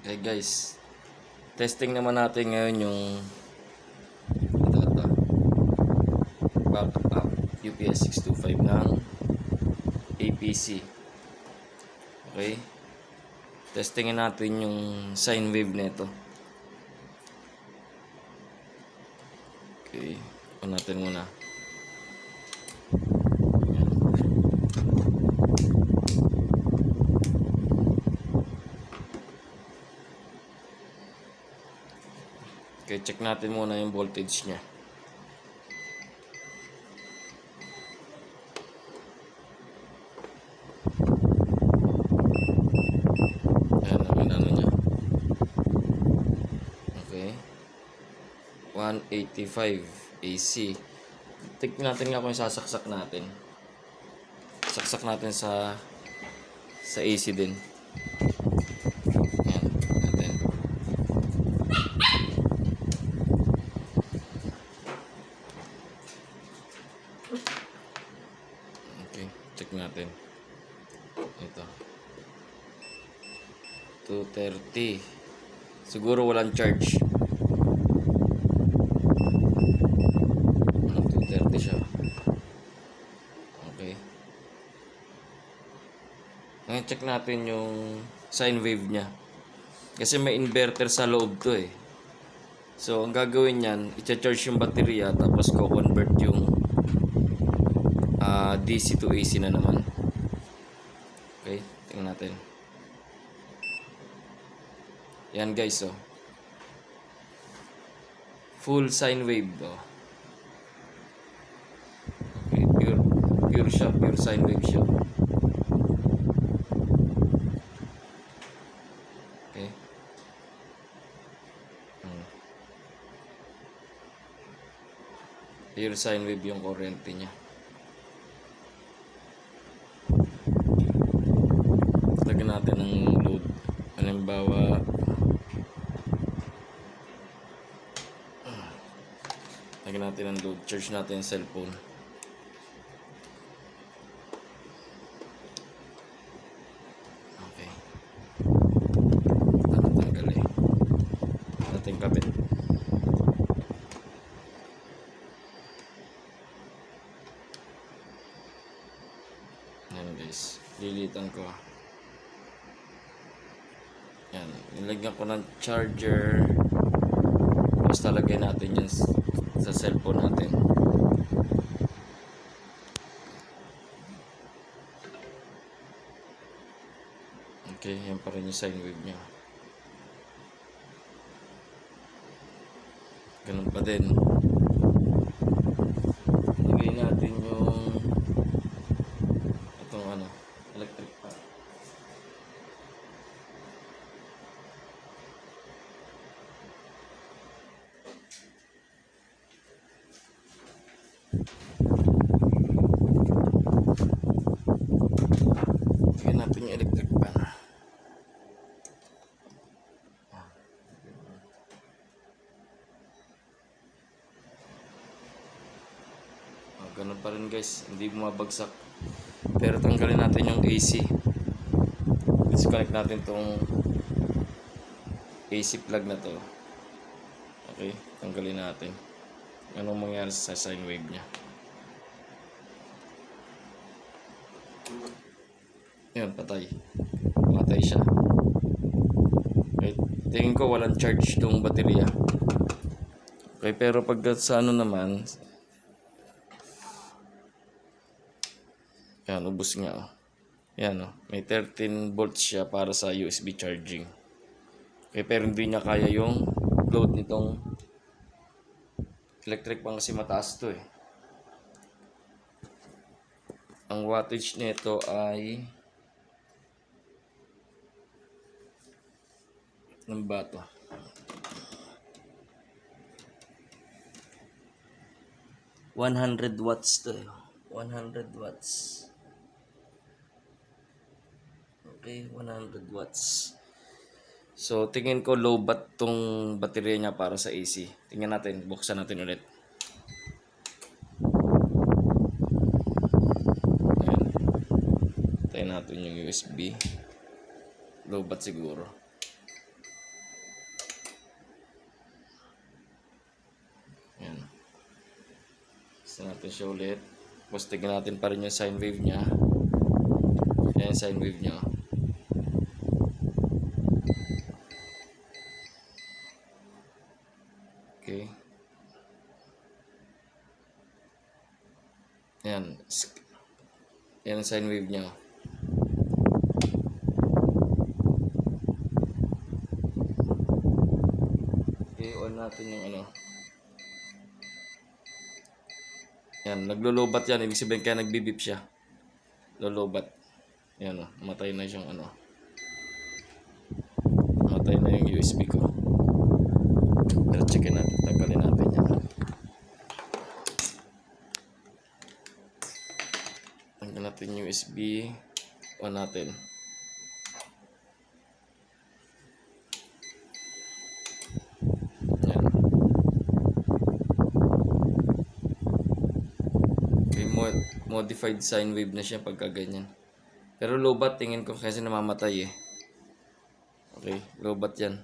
Okay guys, testing naman natin ngayon yung ito, backup UPS 625 ng APC. Okay, testingin natin yung sine wave nito. Okay, on natin muna. Okay, check natin muna yung voltage niya. Ayan, ang ano niya. Okay. 185 AC. Tignan natin nga kung sasaksak natin. Saksak natin sa AC din. Ayan, natin. Okay, check natin. Ito. 230. Siguro walang charge. 230 siya. Okay. Ngayon check natin yung sine wave niya. Kasi may inverter sa loob to eh. So, ang gagawin niyan, i-charge yung baterya tapos ko-convert yung DC to AC na naman. Okay, tingnan natin. Yan guys, oh. Full sine wave, oh. Okay, pure siya, pure sine wave siya. Okay. Pure sine wave yung kurente niya. Lagyan natin ng load. Halimbawa, lagyan natin ng load. Charge natin yung cellphone. Okay. Tatanggal eh. Nating kabit. Yan guys. Lilitan ko. Yan. Nilagyan ko ng charger. Basta lagay natin yan sa cellphone natin. Okay, yan pa rin yung sine wave niya. Ganun pa din. Lagay natin yung itong electric fan. Lagyan natin yung electric fan. Ganun pa rin guys, hindi bumabagsak. Pero tanggalin natin yung AC. Disconnect natin tong AC plug na to. Okay, tanggalin natin. Anong mangyari sa sine wave niya? Yan, patay. Patay siya. Okay, tingin ko walang charge tong baterya. Okay, pero pag sa naman, yan, ubos nga, oh. Yan, oh. May 13 volts siya para sa USB charging. Okay, pero hindi niya kaya yung load nitong electric pan kasi mataas to eh. Ang wattage nito ay ng bato. 100 watts to eh. 100 watts. Okay, 100 watts. So, tingin ko low bat tong baterya niya para sa AC. Tingnan natin, buksan natin ulit. Ayan. Tayo natin yung USB. Low bat siguro. Test natin siya ulit. Tapos tignan natin pa rin yung sine wave niya. Ayan yung sine wave niya. Okay. Ayan. Ayan ang sine wave niya. Okay, on natin yung ano. Yan, naglulubat yan. Ibig sabihin kaya nagbibip siya. Lulubat. Yan o, matay na siyang ano. Matay na yung USB ko. Pero checkin natin, tanggalin natin yan. Tanggal natin yung USB. On natin. Yan. Okay, modified sine wave na siya pagka ganyan. Pero lobat, tingin ko kasi namamatay eh. Okay, lobat yan.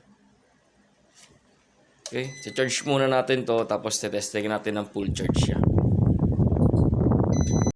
Okay, charge muna natin to tapos testingin natin ng full charge siya.